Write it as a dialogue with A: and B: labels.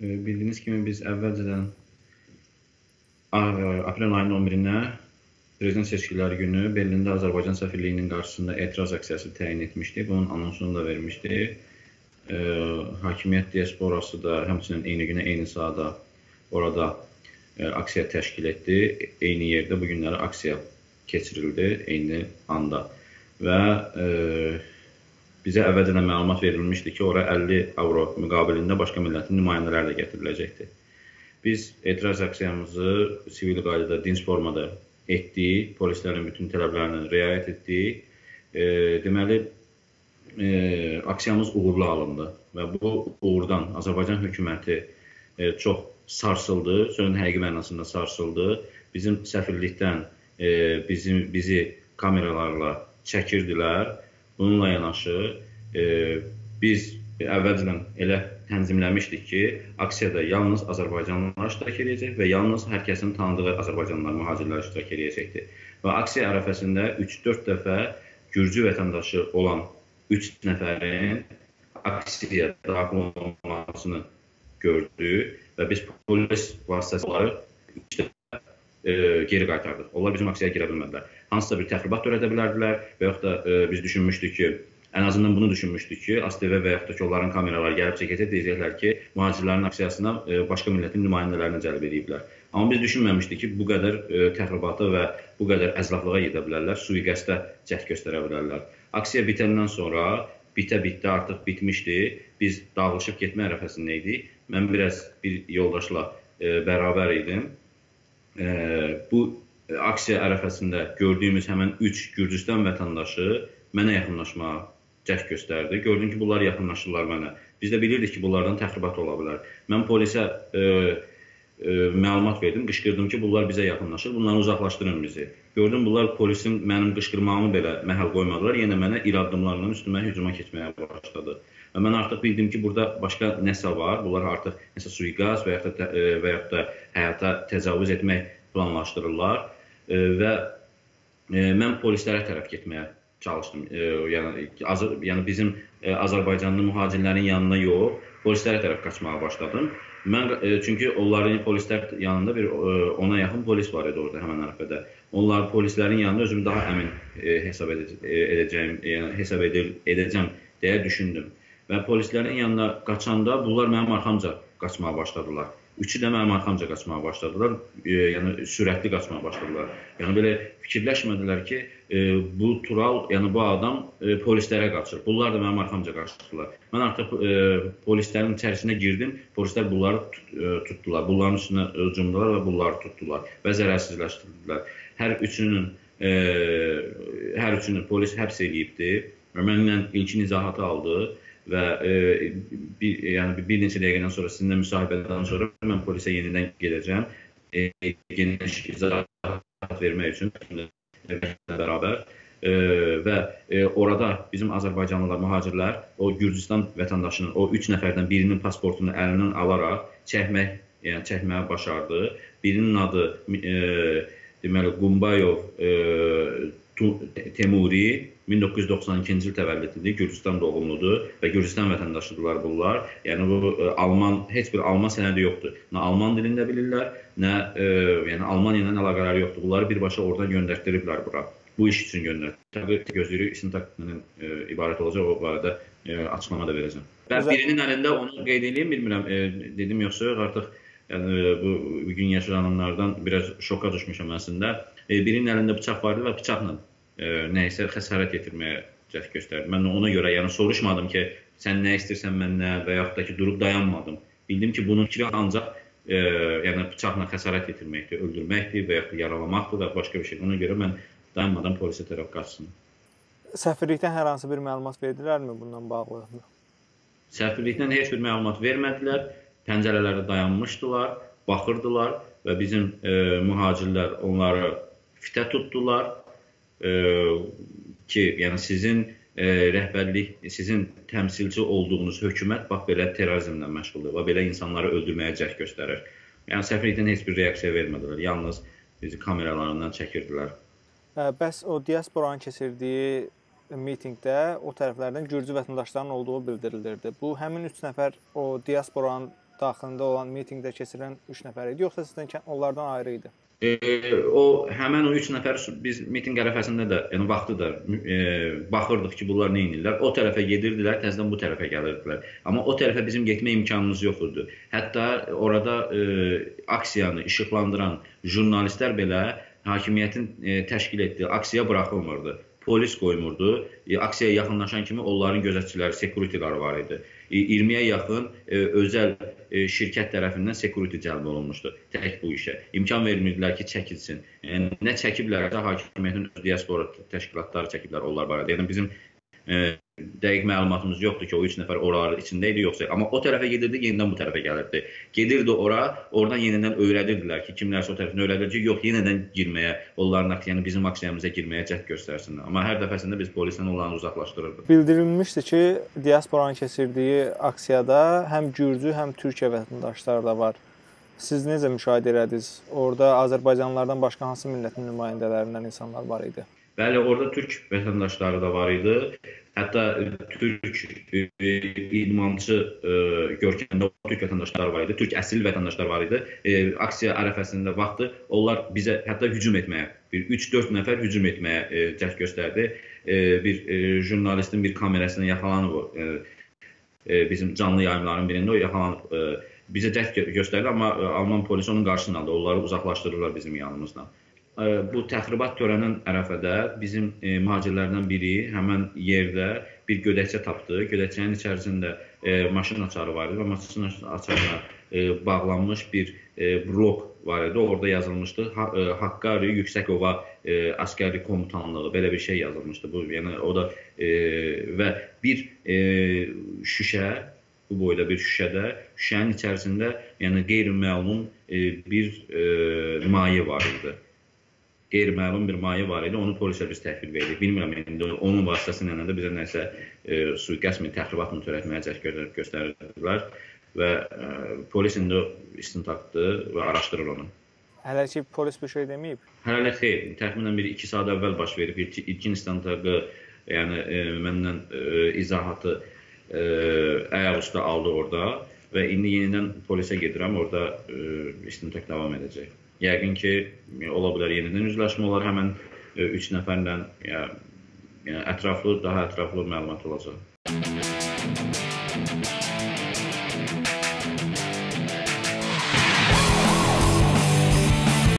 A: Bildiyiniz kimi biz əvvəlcədən aprel ayının 11-nə prezident seçkiləri günü Berlində Azərbaycan səfirliyinin qarşısında etiraz aksiyası təyin etmişdik. Bunun anonsunu da vermişdik. Hakimiyyət diasporası da həmçinin eyni günə, eyni sahada orada aksiya təşkil etdi. Eyni yerdə bu günləri aksiya keçirildi, eyni anda. Və bizə əvvəlcədən məlumat verilmişdi ki, ora 50 avro müqabilində başqa millətin nümayəndələri də gətiriləcəkdir. Biz etiraz aksiyamızı sivil qaydada, dinc formada etdik, polislərin bütün tələblərinə riayət etdik. Deməli, aksiyamız uğurlu alındı və bu uğurdan Azərbaycan hökuməti çox sarsıldı, sözün həqiqi mənasında sarsıldı. Bizim səfirlikdən bizi kameralarla çəkirdilər. Bununla yanaşı biz əvvəlcədən elə tənzimləmişdik ki, aksiyada yalnız azərbaycanlılar iştirak edəcək və yalnız hər kəsin tanıdığı azərbaycanlılar, mühacirlər iştirak edəcəkdir. Və aksiya ərəfəsində 3-4 dəfə gürcü vətəndaşı olan 3 nəfərin aksiyaya daxil olmasını gördük və biz polis vasitəsilə 3 dəfə geri qaytardıq. Onlar bizim aksiyaya girə bilmədilər. Hansısa bir təxribat törədə bilərdilər və yaxud da biz düşünmüşdük ki, ən azından bunu düşünmüşdük ki, ASTV və yaxud da ki, onların kameraları gəlib çəkəcək, deyəcəklər ki, mühacirlərin aksiyasına başqa millətin nümayəndələrini cəlb ediblər. Amma biz düşünməmişdik ki, bu qədər təxribata və bu qədər əzlaflığa gedə bilərlər, sui-qəsdə cəhd göstərə bilərlər. Aksiya bitəndən sonra, bitə-bitdə artıq bitmişdi, biz dağılışıb getmə ərəfəsində idik. Mən biraz bir yoldaşla bərabər idim. Bu aksiya ərəfəsində gördüyümüz həmən 3 Gürcüstan vətəndaşı mənə yaxınlaşmağa cəhd göstərdi. Gördüm ki, bunlar yaxınlaşırlar mənə. Biz də bilirdik ki, bunlardan təxribat ola bilər. Mən polisə məlumat verdim, qışqırdım ki, bunlar bizə yaxınlaşır, bunları uzaqlaşdırın bizi. Gördüm, bunlar polisin mənim qışqırmağımı belə məhəl qoymadılar, yenə mənə il addımlarla üstümə hücuma keçməyə başladı. Və mən artıq bildim ki, burada başqa nəsə var, bunlar artıq nəsə sui-qəsd və yaxud da həyata təcavüz etmək planlaşdırırlar və mən polislərə tərəf getməyə çalışdım. Yəni bizim Azərbaycanlı mühacirlərin yanına yox, polislərə tərəf qaçmağa başladım. Çünki onların polislər yanında bir 10-a yaxın polis var idi orada həmən ərəfədə. Onlar polislərin yanında özümü daha əmin hesab edəcəm deyə düşündüm. Və polislərin yanına qaçanda bunlar mənim arxamca qaçmağa başladılar. Üçü də mənim arxamca qaçmağa başladılar, yəni sürətli qaçmağa başladılar. Yəni belə fikirləşmədilər ki, bu Tural, yəni bu adam polislərə qaçır. Bunlar da mənim arxamca qaçdılar. Mən artıq polislərin içərisinə girdim, polislər bunları tutdular. Bunların üstünə cumdular və bunları tutdular və zərərsizləşdirdilər. Hər üçünü polis həbs edibdi və mənimlə ilkin izahatı aldı. Və bir neçə dəqiqədən sonra, sizinlə müsahibədən sonra mən polisə yenidən gedəcəm. Geniş izahat vermək üçün bərabər. Və orada bizim azərbaycanlılar, mühacirlər o Gürcüstan vətəndaşının, o 3 nəfərdən birinin pasportunu əlindən alaraq çəkməyə başardı. Birinin adı deməli Qumbayov Temuri, 1992-ci il təvəllüdlüdür, Gürcüstan doğumludur və Gürcüstan vətəndaşıdırlar bunlar. Yəni bu heç bir Alman sənədi yoxdur. Nə Alman dilində bilirlər, nə Almaniya ilə əlaqələri yoxdur. Bunları birbaşa oradan göndərdiriblər bura. Bu iş üçün göndərdilər. Gözləyirik, isim taktikindən ibarət olacaq, o barədə açıqlama da verəcəm. Və birinin əlində onu qeyd edeyim, bilmirəm, dedim yoxsa yox, artıq bu gün yaşananlardan biraz şoka düşmüşəm əslində. Birinin əlində bıçaq vardı və bıçaqla nəysə xəsarət yetirməyə cəhd göstərdi. Mən ona görə soruşmadım ki, sən nə istəyirsən məndən və yaxud da ki, durub dayanmadım. Bildim ki, bunun fikri ancaq bıçaqla xəsarət yetirməkdir, öldürməkdir və yaxud da yaralamaqdır və başqa bir şey. Ona görə mən dayanmadan polisə tərəf qaçsın.
B: Səfirlikdən hər hansı bir məlumat verdilərmi bundan bağlı?
A: Səfirlikdən heç bir məlumat vermədilər. Pəncərələrdə dayanmışdılar, baxırdılar və bizim mühacirlər onları fitə tutdular. Ki, yəni sizin rəhbərlik, sizin təmsilçi olduğunuz hökumət bax belə terrorizmlə məşğuldur və belə insanları öldürməyə cəhd göstərir. Yəni səfirlikdən heç bir reaksiya vermədilər, yalnız bizi kameralarından çəkirdilər.
B: Bəs o diasporanın keçirdiyi mitingdə o tərəflərdən Gürcü vətəndaşlarının olduğu bildirilirdi. Bu həmin 3 nəfər o diasporanın daxilində olan mitinqdə keçirilən 3 nəfər idi, yoxsa sizdən onlardan ayrı idi?
A: Həmən o 3 nəfər biz mitinq ərəfəsində də, yəni vaxtı da baxırdıq ki, bunlar nə edirlər. O tərəfə gedirdilər, təzədən bu tərəfə gəlirdilər. Amma o tərəfə bizim getmə imkanımız yox idi. Hətta orada aksiyanı işıqlandıran jurnalistlər belə hakimiyyətin təşkil etdiyi aksiya buraxılmırdı. Polis qoymurdu. Aksiyaya yaxınlaşan kimi onların gözətçiləri, security'ləri var idi. 20-yə yaxın özəl şirkət tərəfindən security cəlb olunmuşdu tək bu işə. İmkan vermirdilər ki, çəkilsin. Yəni, nə çəkiblərsə, hakimiyyətin öz diaspora təşkilatları çəkiblər onlar barədə. Yəni, bizim dəqiq məlumatımız yoxdur ki, o 3 nəfər oraların içində idi, yoxsa. Amma o tərəfə gedirdi, yenidən bu tərəfə gəlirdi. Gedirdi ora, oradan yenidən öyrədirdilər ki, kimlərsə o tərəfini öyrədir ki, yox, yenidən girməyə, onların yəni bizim aksiyamıza girməyə cəhd göstərsinlər. Amma hər dəfəsində biz polisdən onları uzaqlaşdırırdıq.
B: Bildirilmişdi ki, diasporanın keçirdiyi aksiyada həm Gürcü, həm Türkiyə vətəndaşları da var. Siz necə müşahidə elədiniz? Orada Azərbaycanlılardan başqa hansı millətin nümayəndələrindən insanlar var idi?
A: Bəli, orada türk vətəndaşları da var idi. Hətta türk idmançı görkəmdə türk vətəndaşları var idi. Türk əsl vətəndaşlar var idi. Aksiya ərəfəsində vaxtı onlar bizə hətta hücum etməyə, 3-4 nəfər hücum etməyə cəhd göstərdi. Bir jurnalistin bir kamerasına yaxalanıb, bizim canlı yayımların birində o yaxalanıb bizə cəhd göstərdi, amma Alman polisi onun qarşısını aldı. Onları uzaqlaşdırırlar bizim yanımızdan. Bu təxribat törənən ərəfədə bizim mühacirlərdən biri həmən yerdə bir gödəkçə tapdı. Gödəkçənin içərisində maşın açarı var idi və maşın açarına bağlanmış bir blok var idi. Orada yazılmışdı Hakkari Yüksəkova Əskəri Komutanlığı, belə bir şey yazılmışdı. Bu, yəni o da və bir şüşə, bu boyda bir şüşədə, şüşənin içərisində yəni qeyri-məlum bir maye var idi. Qeyri-məlum bir maye var idi, onu polisə biz təhvil verdik. Bilmirəm, indi onun vasitəsilə də bizə nəsə suiqəsd mi, təxribat mı törətməyə cəhd göstərirdilər və polis indi istintaqdır və araşdırır onu.
B: Hələ ki, polis bir şey deməyib?
A: Hələ xeyr, təxminən 1-2 saat əvvəl baş verib. İlkin istintaqı, yəni məndən izahatı ayaqüstə aldı orada və indi yenidən polisə gedirəm, orada istintaq davam edəcək. Yəqin ki, ola bilər yenidən üzləşmə olar həmən 3 nəfərlə, yəni ətraflı, daha ətraflı məlumat olacaq.